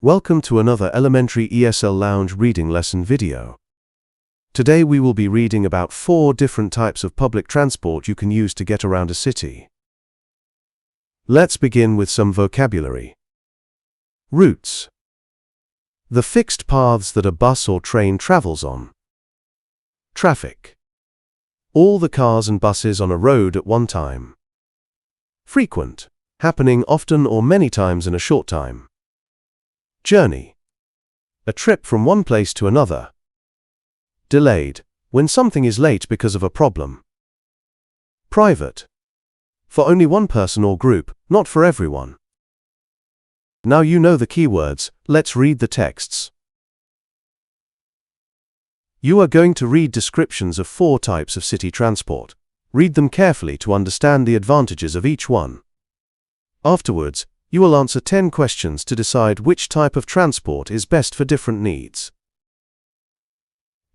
Welcome to another elementary esl-lounge reading lesson video. Today we will be reading about 4 different types of public transport you can use to get around a city. Let's begin with some vocabulary. Routes. The fixed paths that a bus or train travels on. Traffic. All the cars and buses on a road at one time. Frequent. Happening often or many times in a short time. Journey. A trip from one place to another. Delayed. When something is late because of a problem. Private. For only one person or group, not for everyone. Now you know the keywords, let's read the texts. You are going to read descriptions of 4 types of city transport. Read them carefully to understand the advantages of each one. Afterwards, you will answer 10 questions to decide which type of transport is best for different needs.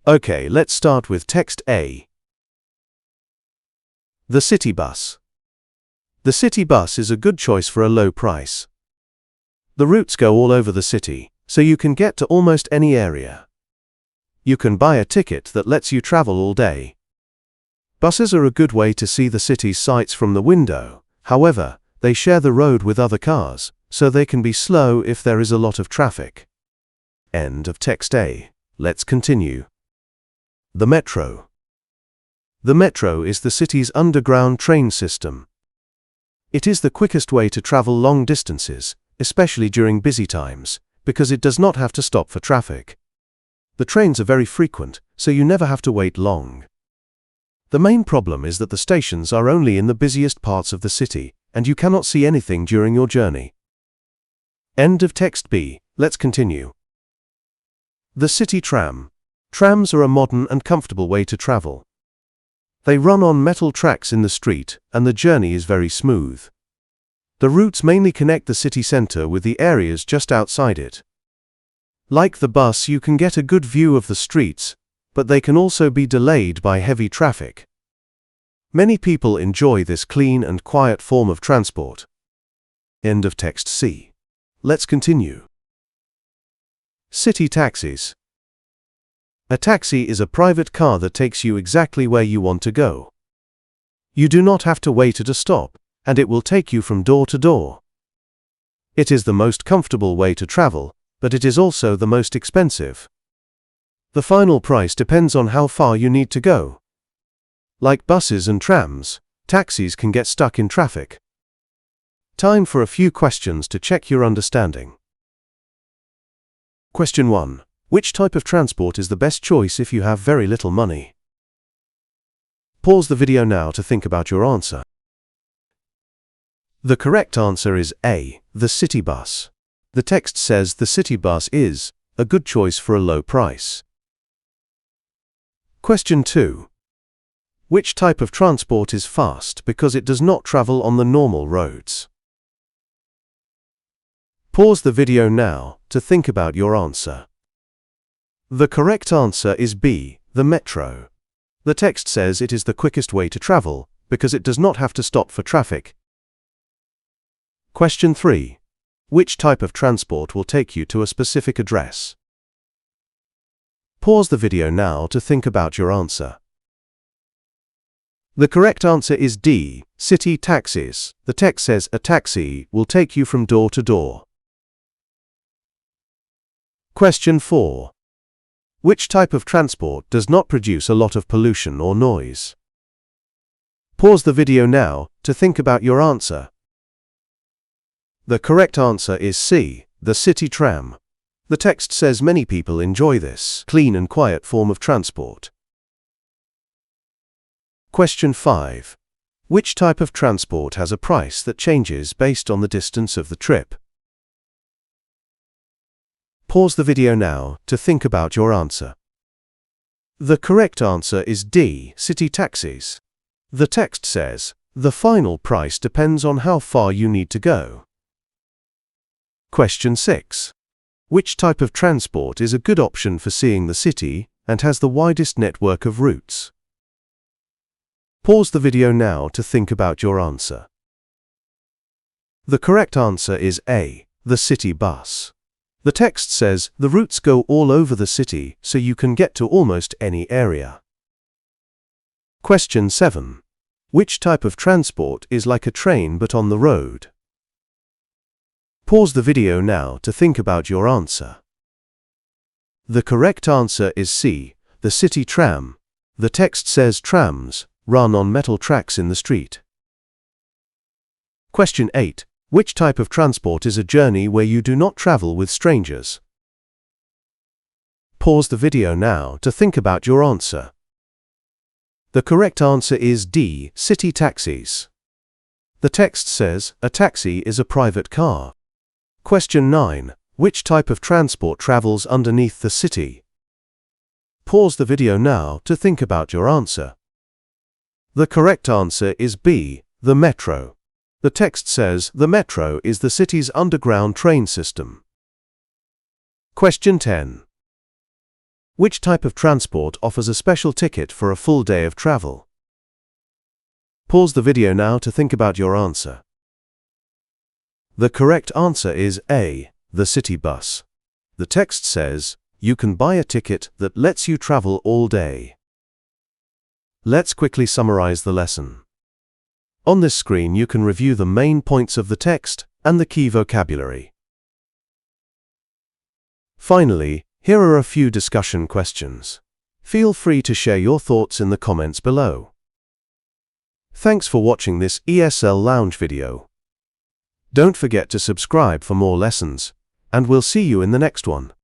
Okay, let's start with text A. The city bus. The city bus is a good choice for a low price. The routes go all over the city, so you can get to almost any area. You can buy a ticket that lets you travel all day. Buses are a good way to see the city's sights from the window. However, they share the road with other cars, so they can be slow if there is a lot of traffic. End of text A. Let's continue. The metro. The metro is the city's underground train system. It is the quickest way to travel long distances, especially during busy times, because it does not have to stop for traffic. The trains are very frequent, so you never have to wait long. The main problem is that the stations are only in the busiest parts of the city, and you cannot see anything during your journey. End of text B. Let's continue. The city tram. Trams are a modern and comfortable way to travel. They run on metal tracks in the street, and the journey is very smooth. The routes mainly connect the city center with the areas just outside it. Like the bus, you can get a good view of the streets, but they can also be delayed by heavy traffic. Many people enjoy this clean and quiet form of transport. End of text C. Let's continue. City taxis. A taxi is a private car that takes you exactly where you want to go. You do not have to wait at a stop, and it will take you from door to door. It is the most comfortable way to travel, but it is also the most expensive. The final price depends on how far you need to go. Like buses and trams, taxis can get stuck in traffic. Time for a few questions to check your understanding. Question 1. Which type of transport is the best choice if you have very little money? Pause the video now to think about your answer. The correct answer is A, the city bus. The text says the city bus is a good choice for a low price. Question 2. Which type of transport is fast because it does not travel on the normal roads? Pause the video now to think about your answer. The correct answer is B, the metro. The text says it is the quickest way to travel because it does not have to stop for traffic. Question 3. Which type of transport will take you to a specific address? Pause the video now to think about your answer. The correct answer is D, city taxis. The text says a taxi will take you from door to door. Question 4. Which type of transport does not produce a lot of pollution or noise? Pause the video now to think about your answer. The correct answer is C, the city tram. The text says many people enjoy this clean and quiet form of transport. Question 5. Which type of transport has a price that changes based on the distance of the trip? Pause the video now to think about your answer. The correct answer is D, city taxis. The text says, the final price depends on how far you need to go. Question 6. Which type of transport is a good option for seeing the city and has the widest network of routes? Pause the video now to think about your answer. The correct answer is A, the city bus. The text says the routes go all over the city, so you can get to almost any area. Question 7. Which type of transport is like a train but on the road? Pause the video now to think about your answer. The correct answer is C, the city tram. The text says trams run on metal tracks in the street. Question 8. Which type of transport is a journey where you do not travel with strangers? Pause the video now to think about your answer. The correct answer is D, city taxis. The text says a taxi is a private car. Question 9. Which type of transport travels underneath the city? Pause the video now to think about your answer. The correct answer is B, the metro. The text says the metro is the city's underground train system. Question 10. Which type of transport offers a special ticket for a full day of travel? Pause the video now to think about your answer. The correct answer is A, the city bus. The text says you can buy a ticket that lets you travel all day. Let's quickly summarize the lesson. On this screen you can review the main points of the text and the key vocabulary. Finally, here are a few discussion questions. Feel free to share your thoughts in the comments below. Thanks for watching this esl-lounge video. Don't forget to subscribe for more lessons, and we'll see you in the next one.